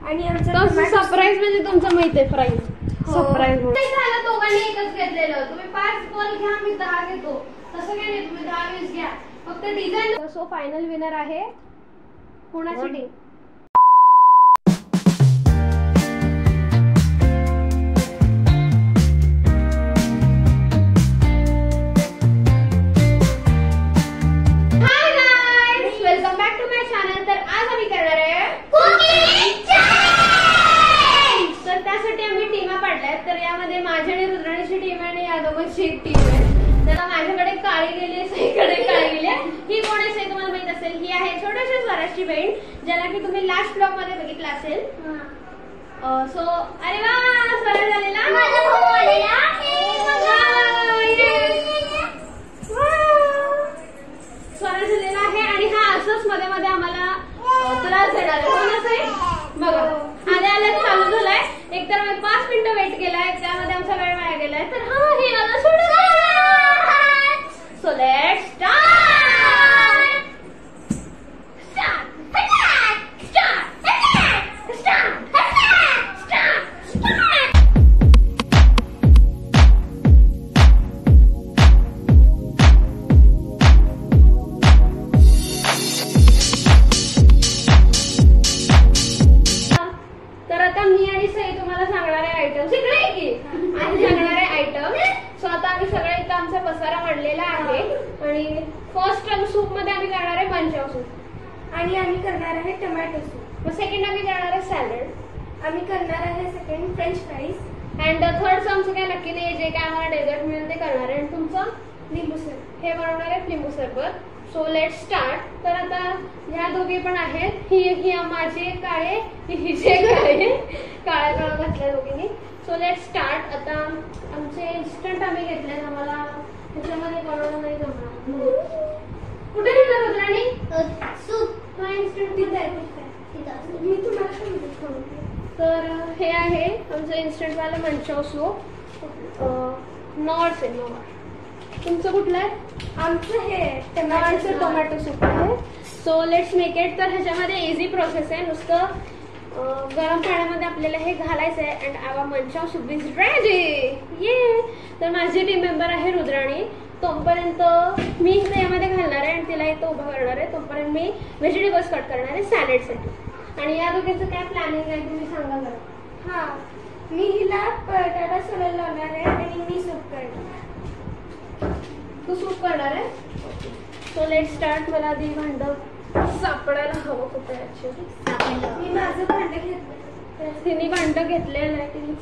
आणि आमचं सरप्राईज म्हणजे तुमचं माहिती आहे प्राइस सरप्राईज झालं. दोघांनी एकच घेतलेलं. तुम्ही 5 बॉल घ्या, मी 10 घेतो. तसं काय नाही, तुम्ही 10-20 घ्या. फक्त डिझाईन. सो फायनल विनर आहे कोणाची टीम? टीम आहे. त्याला माझ्याकडे काळी गेली, सईकडे काळी गेली. ही कोण आहे सई तुम्हाला माहित असेल. ही आहे छोट्याशा स्वराजची बहीण, ज्याला की तुम्ही लास्ट ब्लॉग मध्ये बघितला असेल. सो अरे वा, स्वराज आलेला, माझा भाऊ आलेला. स्वराज आलेला आहे आणि हा असंच मध्ये मध्ये आम्हाला त्रास देणार आहे. कोण असं बघा, आल्या चालू झालाय. एकतर आम्ही 5 मिनिटं वेट केलाय, त्यामध्ये आमचा वेळ वाया गेलाय. तर हा हे मला सोडून. So let's start. पसारा मांडलेला आहे आणि फर्स्ट सूप मध्ये आम्ही करणार आहे मंचाव सूप आणि आम्ही करणार आहे टोमॅटो सूप. मग सेकंड आम्ही करणार आहे सॅलड. आम्ही करणार आहे second French fries and third आमचं काय नक्की नाही, जे काय आम्हाला डेझर्ट मिळेल ते करणार आहे. आणि तुमचं लिंबू सरबत. हे बनवणार आहे लिंबू सरबत. So let's start. तर आता ह्या दोघी पण आहेत. ही माझे काळे, हिचे काळे, काळ्या काळा घातल्या दोघींनी. So let's start. आता आमचे इन्स्टंट आम्ही घेतले, आम्हाला त्याच्यामध्ये बनवणं नाही जमणार. कुठे घेतलं रुद्राणी सूप? हा इन्स्टंट तिथे आहे. मी तुम्हाला सांगते. तर हे आहे आमचं इन्स्टंट वाला मंचाव सूप. नॉर्थ आहे नॉर्थ. तुमचं कुठलं आहे? आमचं हे टोमॅटो सूप आहे. So let's make it. तर ह्याच्यामध्ये इझी प्रोसेस आहे. नुसतं गरम पाण्यामध्ये आपल्याला हे घालायचं आहे अँड आवा मंचाव सूप इज रेडी. ये. तर माझी टीम मेंबर आहे रुद्राणी. तोपर्यंत मी यामध्ये घालणार आहे आणि तिला इथं उभं करणार आहे. तोपर्यंत मी व्हेजिटेबल्स कट करणार आहे सॅलडसाठी. आणि या दोघींचं काय प्लॅनिंग आहे तुम्ही सांगा जरा. हा, मी हिला बटाटा सोलायला लावणार आहे आणि मी सूप करणार. तू सूप करणार आहे. So let start. मला आधी भांडं सापडायला हवं कुठे ऍक्च्युअली. मी माझं भांडं घेतलं. तिने भांडं घेतलेलं आहे. तिने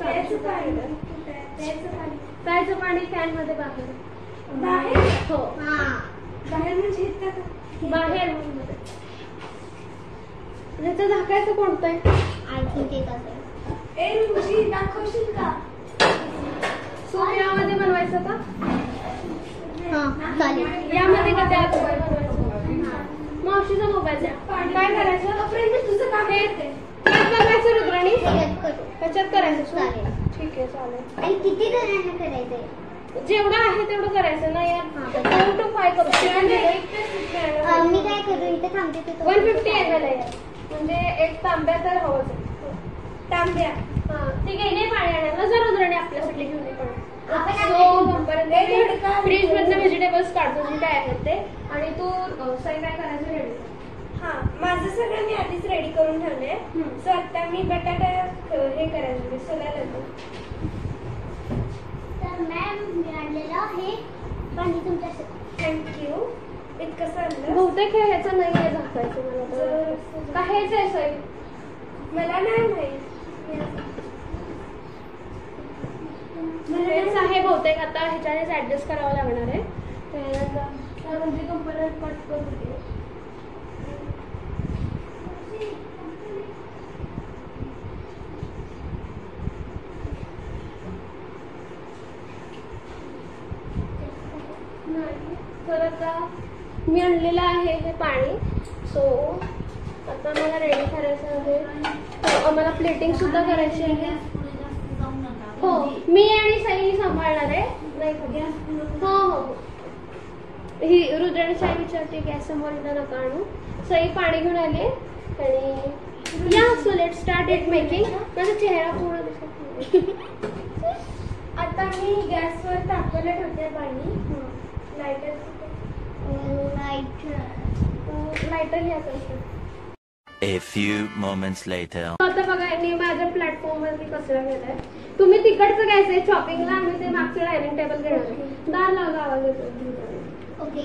प्यायचं पाणी कॅन मध्ये बाहेर. हो बाहेर म्हणजे बाहेर. त्याचं झाकायचं कोणतं आहे? दाखवशील का? सूप यामध्ये बनवायचं का? यामध्ये का त्यात मावशीचा मोबाईल द्या. काय करायचं? तुझं काम येते बनवायचं रुद्राणी. त्याच्यात करायचं. ठीक आहे चालेल. किती जणांना करायचंय? जेवढं आहे तेवढं करायचं ना यार. 4 to 5 करू. मी काय करू इथे थांबते. 150 ml आहे म्हणजे एक तांब्या तर हवंच. तांब्या. हा ठीक आहे. नाही पाणी आणायला जर रुद्राणी आपल्यासाठी घेऊन ये. फ्रीज मधनं व्हेजिटेबल्स काढतो जे काय आहेत ते. आणि तू सई काय करायचं रेडी. हा, माझं सगळं मी आधीच रेडी करून ठेवलंय. सो आता मी बटाटा हे करायचं सोलायला. तर मॅम मिळालेलं हे पाणी तुमच्यासाठी. थँक्यू. इतकं सांगलं. बहुतेक हे ह्याचं नाही आहे झाकायचं. मला काय हेच आहे सई. मला नाही माहित. हेच आहे बहुतेक. आता ह्याच्यानेच ऍडजस्ट करावं लागणार आहे. म्हणजे कंपनी कट करून तर आता मी आणलेलं आहे हे पाणी. सो आता मला रेडी करायचं आहे. आम्हाला प्लेटिंग सुद्धा करायची आहे. हो मी आणि सई सांभाळणार आहे. नाही हो हो. ही रुद्राणी साई विचारते गॅस समोर नका आणू. सई पाणी घेऊन आले आणि या so let start it making. माझा चेहरा पूर्ण दिसत. आता मी गॅसवर तापवलं ठेवते पाणी. लायटर घ्या कसं. A few moments later. आता बघा मी माझ्या प्लॅटफॉर्मवरती कचरा केलाय. तुम्ही तिकडचं घ्यायचंय शॉपिंगला, आम्ही ते मागचं डायनिंग टेबल घेणार आहे. दार लावला आवाज येतो. ओके.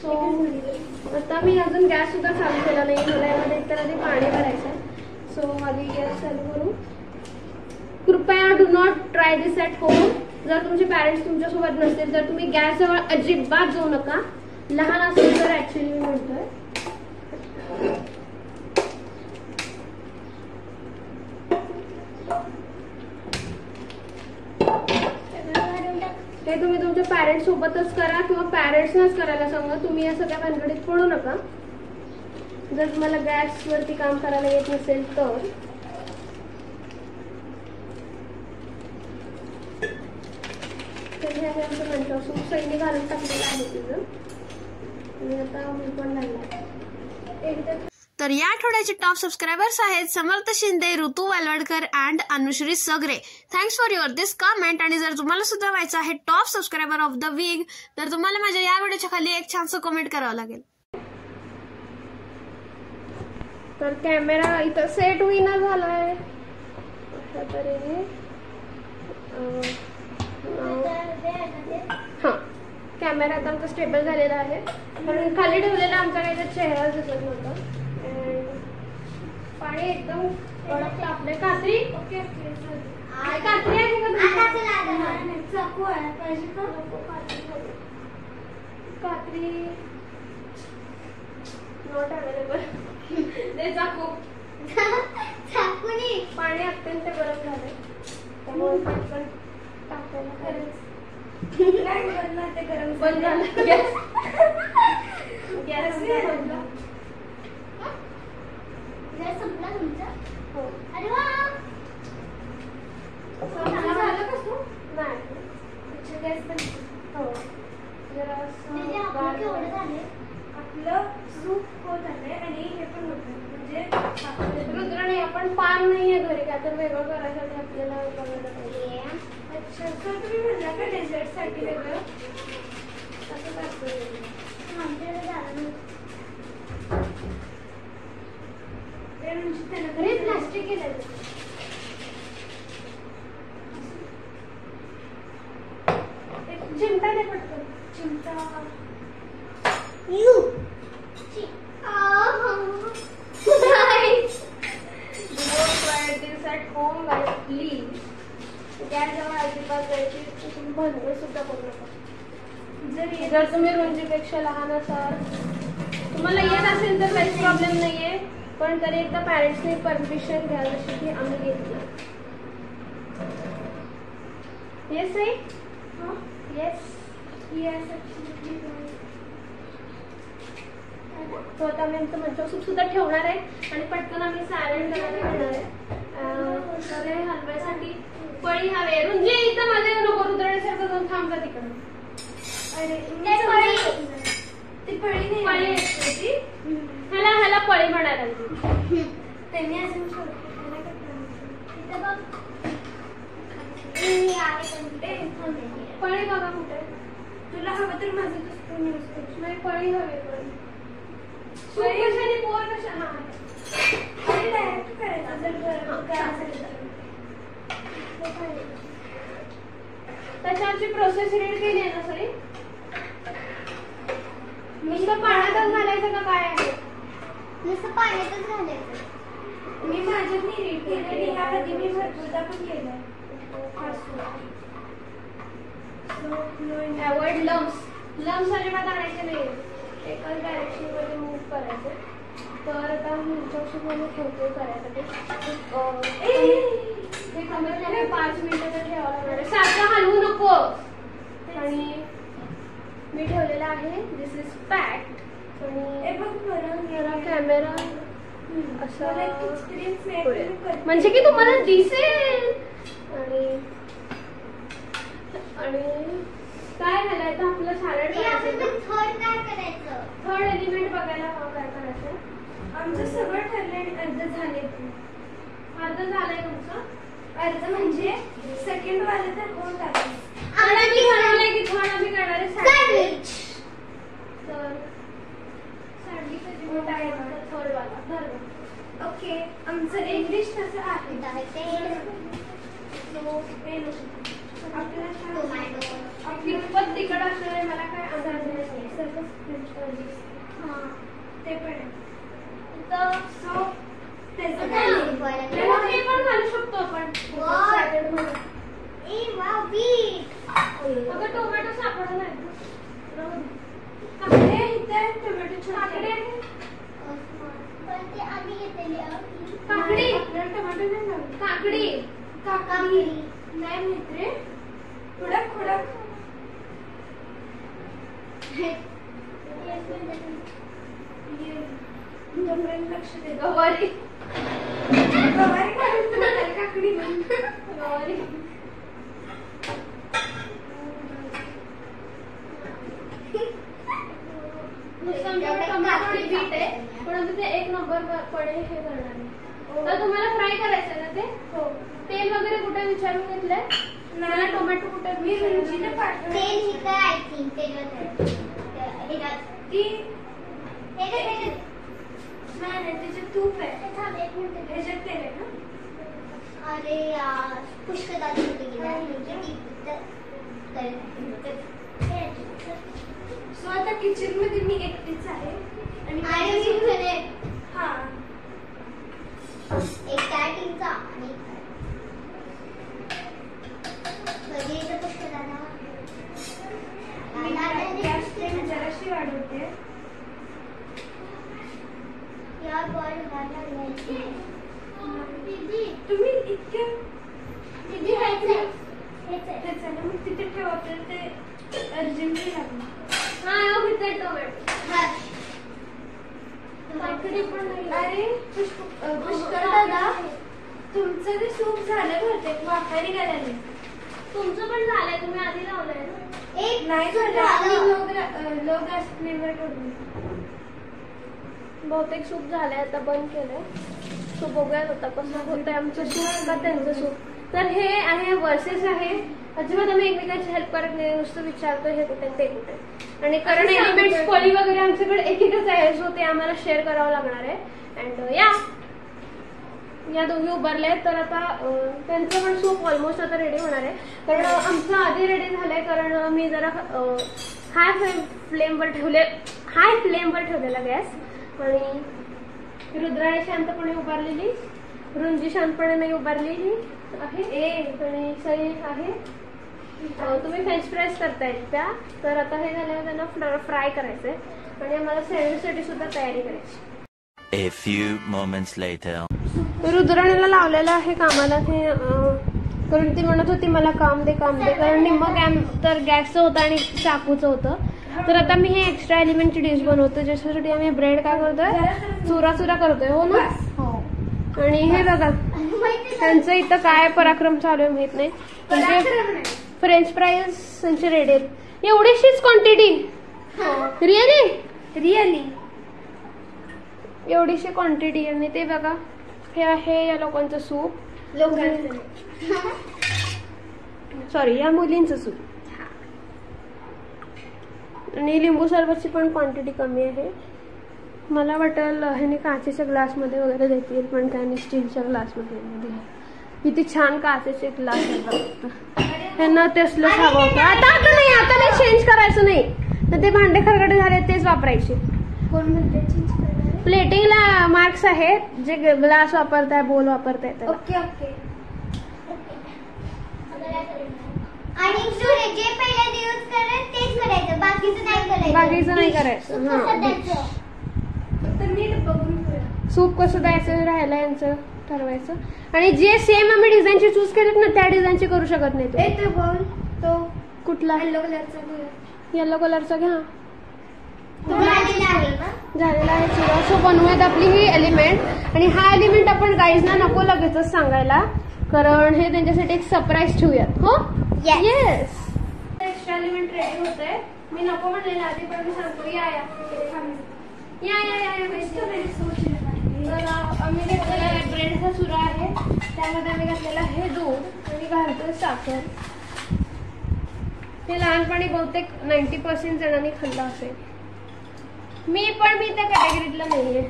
सो आता मी अजून गॅस सुद्धा चालू केला नाही. मला यामध्ये एकतर आधी पाणी भरायचं आहे. सो आधी गॅस चालू करू. कृपया do not try this at home. जर तुमचे पॅरेंट्स तुमच्यासोबत नसतील तर तुम्ही गॅस जवळ अजिबात जाऊ नका. लहान असेल तर ऍक्च्युली मी म्हणतोय. ते तुम्ही तुमच्या पॅरेंट्स सोबतच करा किंवा पॅरेंट्सनाच करायला सांगा. तुम्ही या सगळ्या भानगडीत पडू नका. जर तुम्हाला गॅसवरती काम करायला येत नसेल तर. हे आमचं मंचासून सैनी घालून टाकलेलं आहे तिथं. आणि आता मी पण लागला. तर या आठवड्याचे टॉप सबस्क्रायबर्स आहेत समर्थ शिंदे, ऋतू Walwadkar and Anushree Sagare. Thanks for your this comment. आणि जर तुम्हाला सुद्धा व्हायचं आहे top subscriber of the week तर तुम्हाला माझ्या या व्हिडिओच्या खाली एक छानसं कमेंट करावं लागेल. तर कॅमेरा इथं सेट होईना झालाय अशा तऱ्हेने. हा कॅमेरा आता आमचा स्टेबल झालेला आहे. पण खाली ठेवलेला आमचा काही चेहरा दिसत नव्हता. पाणी एकदम कडक तापले. कात्री ओके कात्री आहे का? चाकू आहे पाहिजे का? कात्री नॉट अवेलेबल. दे चाकू. चाकूनी पाणी अत्यंत गरम झालंय त्यामुळे पटकन टाकायला करायचं. ते गरम बंद झालं. गॅस बंद. गॅस संपला तुमचा? हो. अरे वा. झालं का तू? नाही. गॅस बंद. हो म्हणजे आपलं केवढं झाले? आपलं सूप होत आहे आणि हे पण होत म्हणजे रुद्राने आपण पान नाहीये घरी का तर वेगळं करायसाठी आपल्याला बघायला पाहिजे. अच्छा तर तुम्ही म्हणला का डेझर्ट साठी वेगळं असं करतो. आमच्याकडे झालं नव्हतं. ते म्हणजे त्याला हे प्लास्टिक केलं चिमटा दे पटकन. चिमटा यू प्लीज गॅस जवळ अजिबात जायची तुम्ही भानगड सुद्धा करू नका. जर तुम्ही रुंदीपेक्षा लहान असाल तुम्हाला येत असेल तर काहीच प्रॉब्लेम नाहीये. पण तरी एकदा पॅरेंट्सनी परमिशन घ्या जशी की आम्ही घेतली. येस आहे येस येस. तो आता आम्ही आमचं मंचाव सूप सुद्धा ठेवणार आहे आणि पटकन आम्ही सॅलड करायला घेणार आहे. तर हे हलव्यासाठी पळी हवे. रुंजी इथं मध्ये नको रुद्राण्यासारखं जाऊन थांब जा तिकडं. अरे ती पळी नाही पळी असते ती. ह्याला पळी म्हणायला लागली. त्यांनी असं पळी बघा कुठे. तुला हवं तर माझं तू स्पून यूज करू. नाही पळी हवी. पळी कशाने पोर कशा. हा आणि डायरेक्ट करायचं जर गरम काय असेल तर. त्याच्यावरची प्रोसेस रीड केली आहे ना सरी. नुसतं पाण्यातच घालायचं का काय आहे? नुसतं पाण्यातच घालायचं. मी माझ्यात नाही रीड केलेली. ह्या आधी मी भरपूरदा पण केलंय. अवॉइड लम्स अजिबात आणायचे नाही. एकाच डायरेक्शन मध्ये मूव्ह करायचं. तर आता ह्याच्याशी ठेवते करायसाठी. हे कमीत कमी 5 मिनिटं तर ठेवावं लागणार आहे. सारखं हलवू नको. आणि मी ठेवलेलं आहे. दिस इज पॅक्ड. आणि कॅमेरा असं म्हणजे की तुम्हाला दिसेल. आणि काय घालायचं आपलं सॅलड करायचं. थर्ड काय करायचं? थर्ड एलिमेंट बघायला काय करायचं. आमचं सगळं ठरलंय आणि अर्ध झाले पण. अर्ध झालंय तुमचं? अर्ध म्हणजे सेकंड वाले तर होत आहे. आणि मी ठरवलंय की थर्ड आम्ही करणार आहे सँडविच. तर सँडविचची मोठा आहे थर्ड वाला धरलं. ओके, आमचं इंग्लिश तसं आहे. किंमत तिकड असणार आहे मला काय अंदाज नाही. ते पण आहे. तर सो त्याचं काय हे पण घालू शकतो आपण. अगं टोमॅटो सापडला नाही. काकडे इथे टोमॅटो छोटे काकडी आपल्याला टोमॅटो नाही लागले. काकडी काकडी नाही माहित रे. खुडक खुडक लक्ष दे. गवारी गवारी काढून तुम्हाला काकडी म्हणते. गवारी टोमॅटो आणि बीट आहे पण ते एक नंबर पडेल हे करणार आहे. तर तुम्हाला फ्राय करायचं ना ते? हो. तेल वगैरे कुठे विचारून घेतलंय? मला टोमॅटो कुठे मी रुंजीने पाठवले. नाही त्याच्यात तूप आहे. ह्याच्यात तेल आहे ना. अरे यार पुष्कळ दादी कुठे गेला सो आता किचन मध्ये मी एकटीच आहे आणि हा एक त्या टीमचा आणि पुष्कळ दादा मी गॅस फ्लेम जराशी वाढवते. यार बॉल घालणार दीदी तुम्ही इतके दीदी हेच त्याचं ना मग तिथे ठेवा तर ते अर्जंटली लागलं. हा घेतलंय टोमॅटो. काकडी पण नाही. अरे पुष्कर दादा तुमचं ते सूप झालं बहुतेक वाफा निघाल्याने. तुमचं पण झालंय तुम्ही आधी लावलंय ना. एक नाही झालं लो गॅस फ्लेमवर ठेवलं. बहुतेक सूप झालंय आता बंद केलंय. सूप बघूयात होता कसं होतंय आमचं सूप का त्यांचं सूप. तर हे आहे वर्सेस आहे. अजिबात आम्ही एकमेकांची हेल्प करत नाही नुसतं विचारतो हे कुठे ते कुठे. आणि कारण एलिमेंट्स पॉली वगैरे आमच्याकडे एक एकच आहे सो ते आम्हाला शेअर करावं लागणार आहे. अँड या दोघी उभारल्या आहेत तर आता त्यांचं पण सूप ऑलमोस्ट आता रेडी होणार आहे. कारण आमचं आधी रेडी झालंय कारण मी जरा हाय फ्लेमवर ठेवलेला गॅस. आणि रुद्राने शांतपणे उभारलेली. रुंजी शांतपणे नाही उभारलेली आहे. आणि सई आहे. तुम्ही फ्रेंच फ्राईज करतायत त्या. तर आता हे झाल्यावर त्यांना फ्राय करायचंय आणि आम्हाला सँडविचसाठी सुद्धा तयारी करायची. A few moments later. रुद्राणीला लावलेलं आहे कामाला हे कारण ती म्हणत होती मला काम दे कारण निम्मं तर गॅसचं होतं आणि चाकूचं होतं. तर आता मी हे एक्स्ट्रा एलिमेंटची डिश बनवतो ज्याच्यासाठी आम्ही ब्रेड काय करतोय चुरा करतोय. हो ना. आणि हे बघा त्यांचं इथं काय पराक्रम चालू आहे माहित नाही. म्हणजे फ्रेंच फ्राईज त्यांचे रेडी आहेत. एवढीशीच क्वांटिटी. रिअली एवढीशी क्वांटिटी. आणि ते बघा हे आहे या लोकांचं सूप. सॉरी या मुलींचं सूप. आणि लिंबू सरबतची पण क्वांटिटी कमी आहे. मला वाटेल ह्याने काचेच्या ग्लासमध्ये वगैरे देतील पण त्याने स्टीलच्या ग्लासमध्ये दिले. किती छान काचेचे ग्लास आहेत. त्यांना तेसलं हवं होतं. आता नाही चेंज करायचं नाही. तर ते भांडे खरकटे झाले तेच वापरायचे. कोण म्हणते चेंज करायला? प्लेटिंगला मार्क्स आहेत जे ग्लास वापरताय बोल वापरताय. Okay okay. आणि जे पहिल्या दिवस करायचं तेच करायचं बाकीचं नाही करायचं. फक्त नीट बघून करा. सूप कसं द्यायचं राहिलं यांचं ठरवायचं. आणि जे सेम आम्ही डिझाईनची चूज केलेत ना त्या डिझाईनची करू शकत नाही. तो बॉल तो कुठला येलो कलरचा येलो कलरचा घ्या. झालेला आहे चुरा. सो बनवूयात आपली ही एलिमेंट. आणि हा एलिमेंट आपण गाईजना नको लगेचच सांगायला कारण हे त्यांच्यासाठी एक सरप्राईज ठेवूयात. हो येस. एक्स्ट्रा एलिमेंट रेडी होत आहे. मी नको म्हणलेलं आधी पण मी सांगतो. या तर आम्ही घेतलेला ब्रेडचा चुरा आहे, त्यामध्ये आम्ही घातलेलं आहे दूध आणि घालतोय साखर. हे लहानपणी बहुतेक 90% जणांनी खाल्लं असेल. मी त्या कॅटेगरीतला नाहीये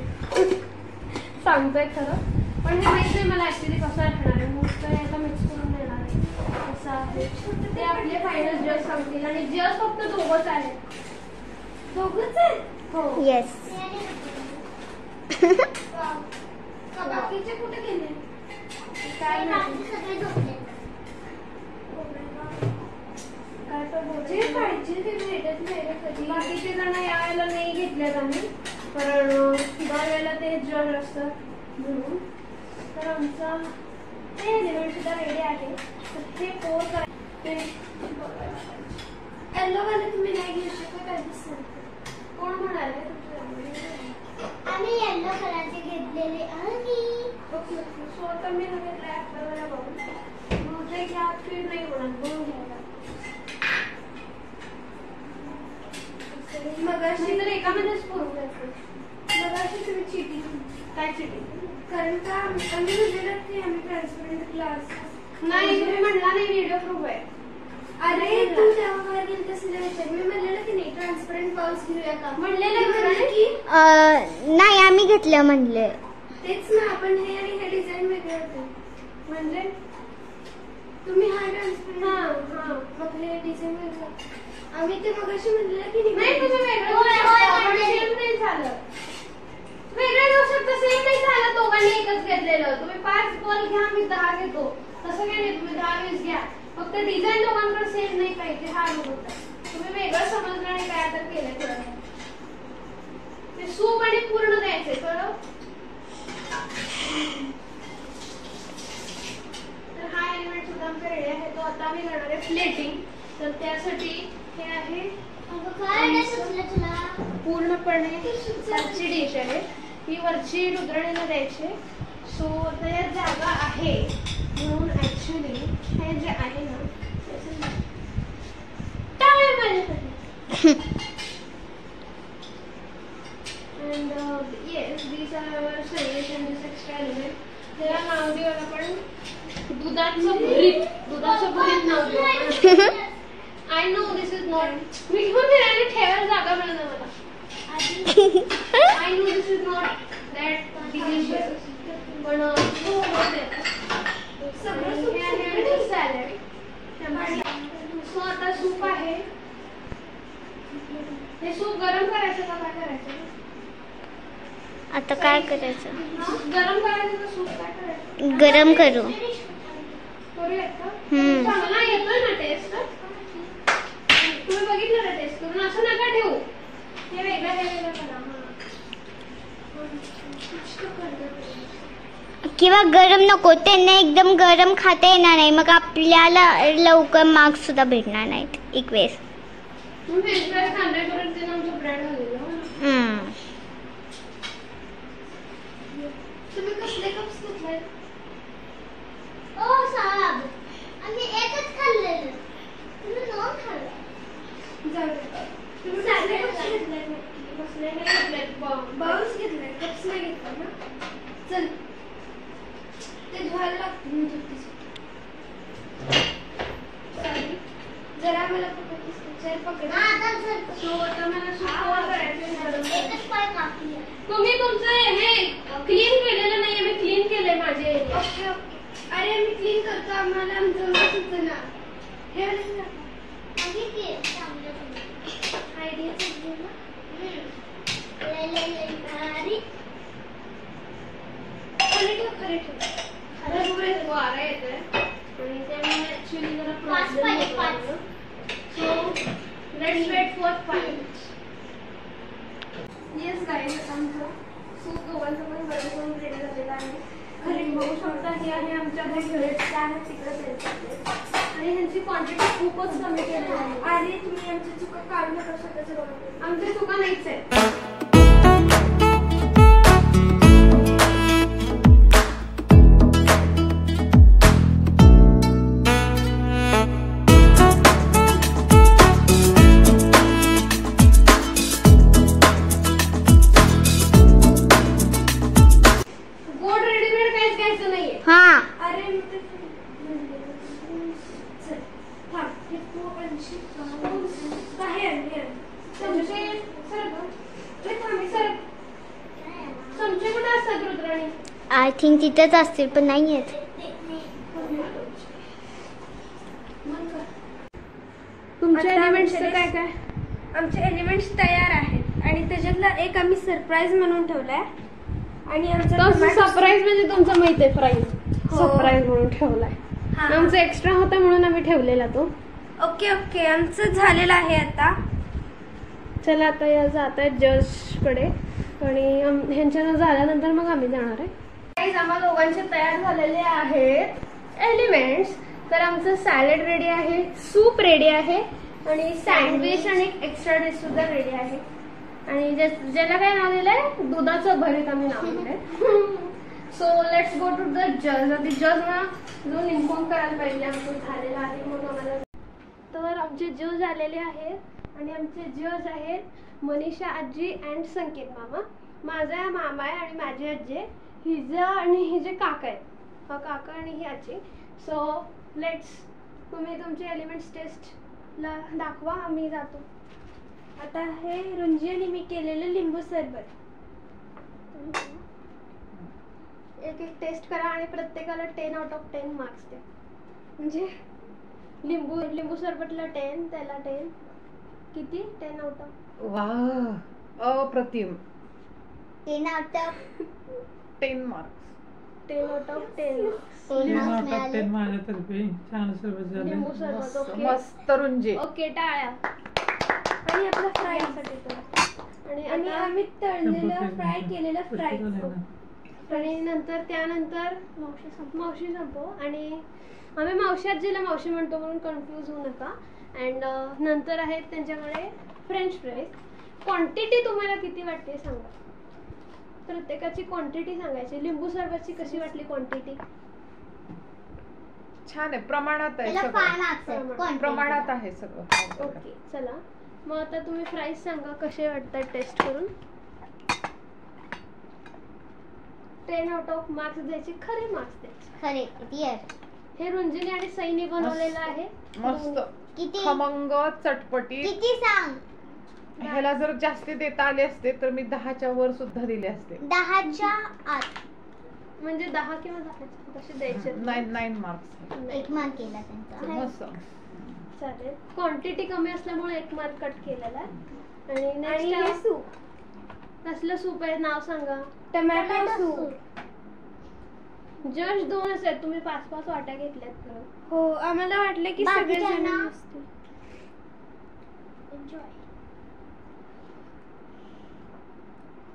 सांगतोय खरं, पण हे माहित नाही मला ऍक्च्युली कसं असणार आहे. मग तर आता मिक्स करून देणार आहे. असं आहे ते आपले फायनल जज सांगतील आणि जज फक्त दोघंच आहेत. दोघंच आहेत? हो. येस. बाकीचे कुठे गेले? काय नाही. सगळे झोपले. काय तर जे पाहिजे ते भेटत नाही रे कधी. बाकीचे जण यावेळेला नाही घेतल्यात आम्ही, कारण दरवेळेला ते जज असतात म्हणून. तर आमचा ते एलिमेंट सुद्धा रेडी आहे. तर ते पोर करायचे. येल्लो वाले तुम्ही नाही घेऊ शकत आधीच सांगते. कोण म्हणाले? आम्ही येलो कलरचे घेतलेले आणि ओके. सो आता मी घेतला ऍपलवाला बघून बहुतेक ह्यात फीड नाही होणार म्हणून घ्यायला. मगाशी तर एकामध्येच करून घ्यायचं. मगाशी तुम्ही चिटिंग काय चिटिंग? कारण का आम्ही म्हणलेलं की आम्ही ट्रान्सपरंट क्लास. नाही, तुम्ही म्हणला नाही. व्हिडिओ प्रूफ आहे. अरे तू तेव्हा बाहेर गेली तसं विचार. मी म्हणलेलं की नाही ट्रान्सपरंट पाऊस घेऊया का म्हणलेलं की नाही आम्ही घेतलं म्हणले. तेच ना, आपण हे आणि हे डिझाईन वेगळे होते. म्हणजे तुम्ही हा ट्रान्सपरंट हा मग हे डिझाईन वेगळं. आम्ही ते मगाशी म्हणलेलं की नाही, तुम्ही वेगळं होय, घेऊ होय, शकता, पण म्हणले. सेम नाही झालं. वेगळं घेऊ शकता, सेम नाही झालं. दोघांनी एकच घेतलेलं. तुम्ही 5 बॉल घ्या, मी 10 घेतो. तसं काय नाही, तुम्ही 10-20 घ्या. फक्त डिझाईन दोघांकडे सेम नाही पाहिजे हा रूल होता. तुम्ही वेगळं समजलं आणि काय आता केलं कळलं. ते सूप आणि पूर्ण द्यायचे कळलं. तर हा एलिमेंट सुद्धा आमचा रेडी आहे. तो आता आम्ही करणार आहे प्लेटिंग. तर त्यासाठी हे आहे पूर्णपणे वरची डिश आहे. ही वरची रुद्रणीला द्यायची. सो आता या जागा आहे म्हणून ऍक्च्युली हे जे आहे ना and yes, these are our science and this extra element. त्याला नाव देऊ आपण दुधाचं भरीत नाव देऊ. I know this is not. मी घेऊन फिरायला ठेवायला जागा मिळणार मला. I know this is not that delicious. पण सगळं आहे सॅलड. सो आता सूप आहे. हे सूप गरम करायचं का काय करायचं? आता काय करायचं? गरम करायचं तर सूप काय करायचं? गरम करू. करूयात का? हम्म. चांगला येतोय ना टेस्ट? तुम्ही बघितलं ना टेस्ट करून? असं नका ठेवू. हे वेगळं करा. किंवा गरम नको, त्यांना एकदम गरम खाता येणार नाही, मग आपल्याला लवकर मार्क्स सुद्धा भेटणार नाहीत एक वेळेस. फ्रेंच फ्राईज खाण्यापर्यंत आमचं ब्रेड झालेलं. तुम्ही कसले कप्स घेतले? आम्ही एकच खाल्लेलं. तुम्ही दोन खाल्ले. तुम्ही साधे कप्स घेतले? बसले नाही घेतलेत. बाउल्स घेतले, कप्स नाही घेतले ना. चल ते धुवायला लागते. मी धुते. सॉरी, जरा मला पकड. सो आता मला सूप करायचं. एकच पाय कापली. तुम्ही तुमचं हे क्लीन केलेलं नाहीये. मी क्लीन केलंय माझे. Okay okay. अरे मी क्लीन करतो. आम्हाला आमचं सुचतं ना. हे आयडिया सुचली ना. खरे ठेव. वारा येतोय आणि त्यामुळे ऍक्च्युली जरा प्रॉब्लेम होतो. So let's wait for 5 minutes. Yes guys, आमचं सूप दोघांचं पण गरम करून रेडी झालेलं आहे. घरी बघू शकता हे आहे आमच्या घरी घरेट आहे तिकडे आणि ह्यांची क्वांटिटी खूपच कमी केली आहे. अरे तुम्ही आमची चुका काढू नका स्वतःचं बघा. आमच्या चुका नाहीच आहे. हा अरे मी ते चल, थांब. हे तू आणशील का? काही आणली आहे. चमचे चमचे कुठे असतात रुद्राणी? आय थिंक तिथेच असतील पण नाही आहेत. तुमच्या आता एलिमेंट्सचं आमचे काय काय? आमचे एलिमेंट्स तयार आहेत आणि त्याच्यातला एक आम्ही सरप्राईज म्हणून ठेवलाय. आणि आमचा सरप्राईज म्हणजे तुमचं माहित आहे प्राईज हो. सरप्राईज म्हणून ठेवलाय. हा. आमचा एक्स्ट्रा होता म्हणून आम्ही ठेवलेला तो. ओके ओके आमचं झालेलं आहे आता. चला आता या जात आहेत जज कडे आणि ह्यांच्या झाल्यानंतर मग आम्ही जाणार आहे. गाईज आम्हा दोघांचे तयार झालेले आहेत एलिमेंट्स. तर आमचं सॅलड रेडी आहे, सूप रेडी आहे आणि सँडविच आणि एक एक्स्ट्रा डिश सुद्धा रेडी आहे. आणि ज्याला काय नाव दिलंय दुधाचं भरीत आम्ही नाव दिलंय. So let's go to the जज. आधी जज ना जाऊन इन्फॉर्म करायला पाहिजे आमचं झालेलं आहे म्हणून आम्हाला. तर आमचे जज आलेले आहेत आणि आमचे जज आहेत मनीषा आजी अँड संकेत मामा. माझा मामा आहे आणि माझी आजी आहे. हिजा आणि हिजे काका आहेत. हा काका आणि ही आजी. सो लेट्स तुम्ही तुमचे एलिमेंट्स टेस्टला दाखवा. आम्ही जातो. आता हे रुंजी आणि मी केलेलं लिंबू सरबत. एक एक टेस्ट करा आणि प्रत्येकाला 10 out of 10 मार्क्स द्या. म्हणजे लिंबू सरबतला 10, त्याला 10. किती? 10 out of. वा अप्रतिम. 10 out of 10 marks. 10 out of 10. 10 marks मिळाले. माझ्यातर्फे छान सर्व झाले. लिंबू सरबत. मस्त ओके मस्त रुंजी. ओके टाळ्या. आणि आपला फ्राय आणि आणि आता आम्ही तळलेलं फ्राय केलेलं फ्राय. आणि नंतर त्यानंतर मावशी संपव. आणि आम्ही मावशी आजीला मावशी म्हणतो म्हणून कन्फ्यूज होऊ नका. अँड नंतर आहेत त्यांच्याकडे फ्रेंच फ्राईज. क्वांटिटी तुम्हाला किती वाटते सांगा. प्रत्येकाची क्वांटिटी सांगायची. लिंबू सरबतची कशी वाटली क्वांटिटी? छान आहे, प्रमाणात आहे त्याला 5 सगळं. marks आहेत. quantity. प्रमाणात आहे सगळं. ओके चला मग आता तुम्ही फ्राईज सांगा कसे वाटतात टेस्ट करून. 10 out of मार्क्स द्यायचे, खरे मार्क्स द्यायचे. खरे रिअल. हे रुंजिनी आणि सईने बनवलेलं आहे. मस्त किती खमंग चटपटी. किती सांग. ह्याला जर जास्ती देता आले असते तर मी 10च्या वर सुद्धा दिले असते. 10च्या आत. म्हणजे 10 किंवा 10 कसे द्यायचे? 9 मार्क्स. 1 मार्क केला त्यांचा. मस्त. चालेल. क्वांटिटी कमी असल्यामुळे 1 मार्क कट केलेला आहे. आणि आणि हे नेक्स्ट सूप. कसलं सूप आहे नाव सांगा. Tomato soup. जज 2च आहेत. तुम्ही 5-5 वाट्या घेतल्यात. हो आम्हाला वाटलं की सगळे जण बाकीच्यांना असतील. एन्जॉय.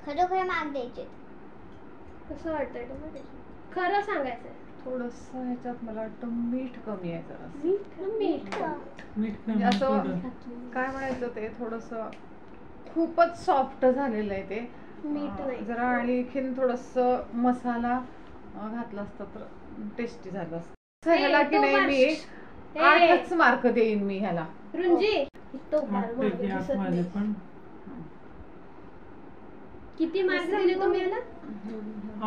खरोखर मार्क द्यायचे. कसं वाटतंय तुम्हाला? खरं सांगायचंय. थोडस ह्याच्यात मला वाटतं मीठ कमी आहे जरा. मीठ मीठ म्हणजे असं काय म्हणायचं ते थोडस खूपच सॉफ्ट झालेलं आहे ते. मीठ नाही. जरा आणखीन थोडस मसाला घातला असता तर टेस्टी झालं असतं. ह्याला की नाही मी 8च मार्क देईन मी ह्याला. रुंजी तो माझे पण किती मार्क्स दिले तुम्ही याला?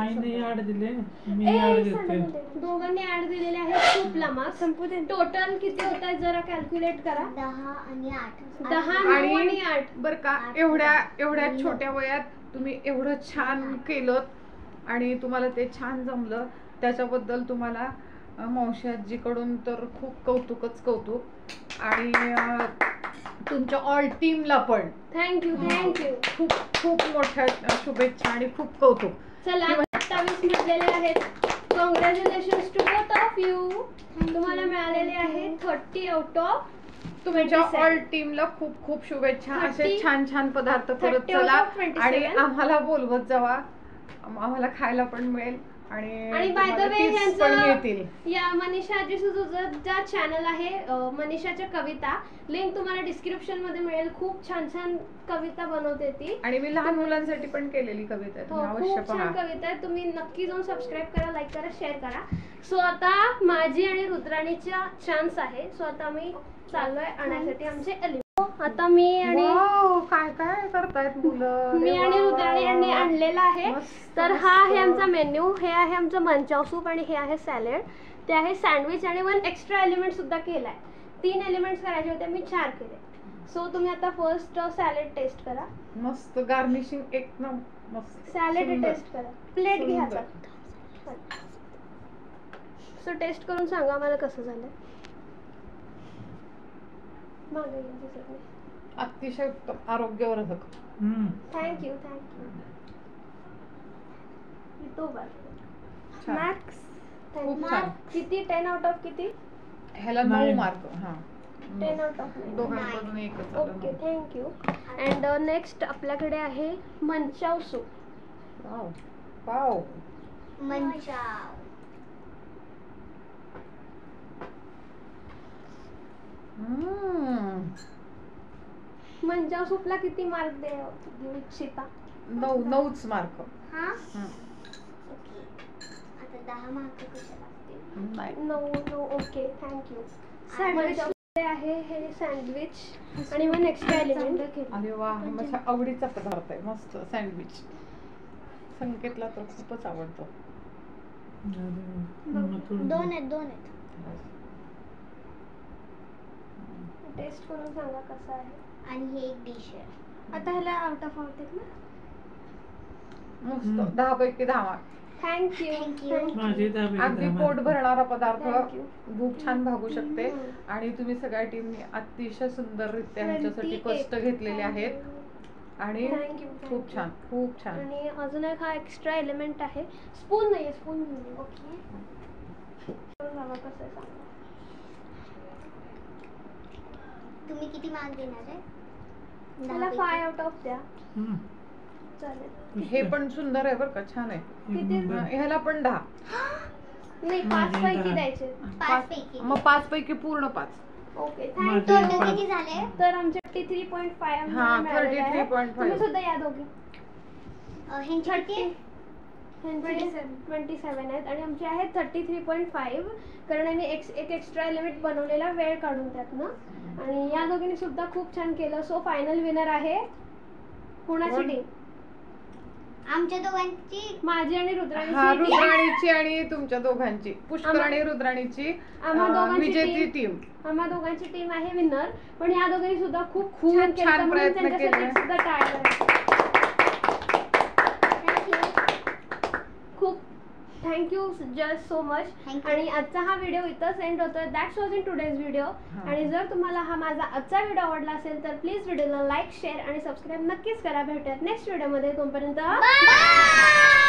आईने 8 दिले, मी 8 देते. दोघांनी 8 दिलेले आहेत. सूपला मार्क्स संपू दे. टोटल किती होत आहे जरा कॅल्क्युलेट करा. 10 आणि 8. 10, 9 आणि 8. बर का एवढ्या छोट्या वयात तुम्ही एवढं छान केलं आणि तुम्हाला ते छान जमलं त्याच्याबद्दल तुम्हाला मावशी आजीकडून तर खूप कौतुकच कौतुक. आणि तुमच्या ऑल टीमला पण थँक्यू. खूप खूप मोठ्या शुभेच्छा आणि खूप कौतुक. चला 28 म्हटलेले आहेत. Congratulations to both of you. तुम्हाला मिळालेले आहे 30 out of तुमच्या 27. ऑल टीमला खूप खूप शुभेच्छा. असे 30 छान छान पदार्थ करत 30 out चला of 27. आणि आम्हाला बोलवत जावा. आम्हाला खायला पण मिळेल आणि बाय द वे टिप्स पण मिळतील. या मनीषा आजी सुद्धा चॅनल आहे मनीषाच्या कविता. लिंक तुम्हाला डिस्क्रिप्शन मध्ये मिळेल. खूप छान छान कविता बनवते ती. आणि मी लहान मुलांसाठी पण केलेली कविता आहे, तुम्ही अवश्य खूप छान पहा. कविता आहे. तुम्ही नक्की जाऊन सबस्क्राईब करा, लाईक करा, शेअर करा. सो आता माझी आणि रुद्राणीचा चान्स आहे. सो आता आम्ही चाललोय आणण्यासाठी आमचे आता मी आणि वाव, काय काय करतायत मुलं. मी अरे आणि वा, रुद्राणी वा, यांनी वा. आणलेला आहे. मस्त, तर हा आहे मस्त. आमचा मेन्यू. हे आहे आमचं मंचाव सूप आणि हे आहे सॅलेड. ते आहे सँडविच आणि 1 एक्स्ट्रा एलिमेंट सुद्धा केलाय. 3 एलिमेंट्स करायचे होते, मी 4 केले. सो तुम्ही आता फर्स्ट सॅलेड टेस्ट करा. मस्त गार्निशिंग एक मस्त. सॅलेड सुंदर. टेस्ट करा. प्लेट घ्या सुंदर. आता. सो टेस्ट करून सांगा मला कसं झालं. मागे दिसत नाही. अतिशय उत्तम, आरोग्यवर्धक. थँक्यू. तो बघ. छान. मॅक्स खूप छान. किती 10 आउट ऑफ किती? ह्याला 9 9. मार्क. हा 10 आउट ऑफ 9. दोघांकडून एकच ओके, आलं. थँक्यू. अँड नेक्स्ट आपल्याकडे आहे manchow soup. Wow wow. Manchow. Manchow सूपला किती मार्क देऊ इच्छिता? 9च मार्क. हा ओके. आता 10 मार्क कशा लागतील? नाही. 9. Okay, thank you. सँडविच आहे हे सँडविच आणि 1 एक्स्ट्रा एलिमेंट. अरे वा, माझ्या आवडीचा पदार्थ आहे. मस्त सँडविच. संकेतला तर खूपच आवडतो. 2 आहेत. टेस्ट करून सांगा कसं आहे. आणि हे एक डिश आहे. आता ह्याला आउट ऑफ आउट आहेत ना. मस्त. 10 पैकी 10 मार्क. थँक्यू. माझी दहावी अगदी पोट भरणारा पदार्थ. Thank you. भूक छान भागू शकते. आणि तुम्ही सगळ्या टीमने अतिशय सुंदररित्या ह्याच्यासाठी कष्ट घेतलेले आहेत. आणि थँक्यू. खूप छान, खूप छान. आणि अजून एक हा एक्स्ट्रा एलिमेंट आहे. स्पून नाहीये, स्पून घेऊन ओके. कसं आहे सांगा. तुम्ही किती मार्क देणार आहे? मला 5 आउट ऑफ द्या. चालेल. हे पण सुंदर आहे बरं का, छान आहे. किती? ह्याला पण 10. नाही, 5 माझे पैकी 10. द्यायचे. 5 पैकी. मग 5 पैकी पूर्ण 5. ओके, माझे थँक्यू. टोटल 5. किती झाले? तर आमचे 33.5 हा, मिळालेले आहे. 33.5. तुम्ही सुद्धा या दोघी. ह्यांची किती? ह्यांचे 27 आहेत आणि आमचे आहेत 33.5. कारण आम्ही एक एक्स्ट्रा एलिमेंट बनवलेला वेळ काढून त्यातनं. आणि या दोघींनी सुद्धा खूप छान केलं. सो फायनल विनर आहे कुणाची कोण? टीम? आमच्या दोघांची. माझी आणि हा, रुद्राणीची team. रुद्राणीची आणि तुमच्या दोघांची. पुष्कर आणि रुद्राणीची आम्हा दोघांची विजेती टीम. आम्हा दोघांची टीम आहे विनर. पण या दोघांनी सुद्धा खूप खूप छान केलं, छान म्हणून प्रयत्न त्यांच्यासाठी केले. सुद्धा टाळ्या. खूप thank you just so much. Thank you. आणि आजचा हा व्हिडिओ इथं सेंड होतोय. That's was in today's video. आणि जर तुम्हाला हा माझा आजचा व्हिडिओ आवडला असेल तर प्लीज व्हिडिओला लाईक, शेअर आणि सबस्क्राईब नक्कीच करा. भेटूयात नेक्स्ट व्हिडिओमध्ये. तोपर्यंत बाय.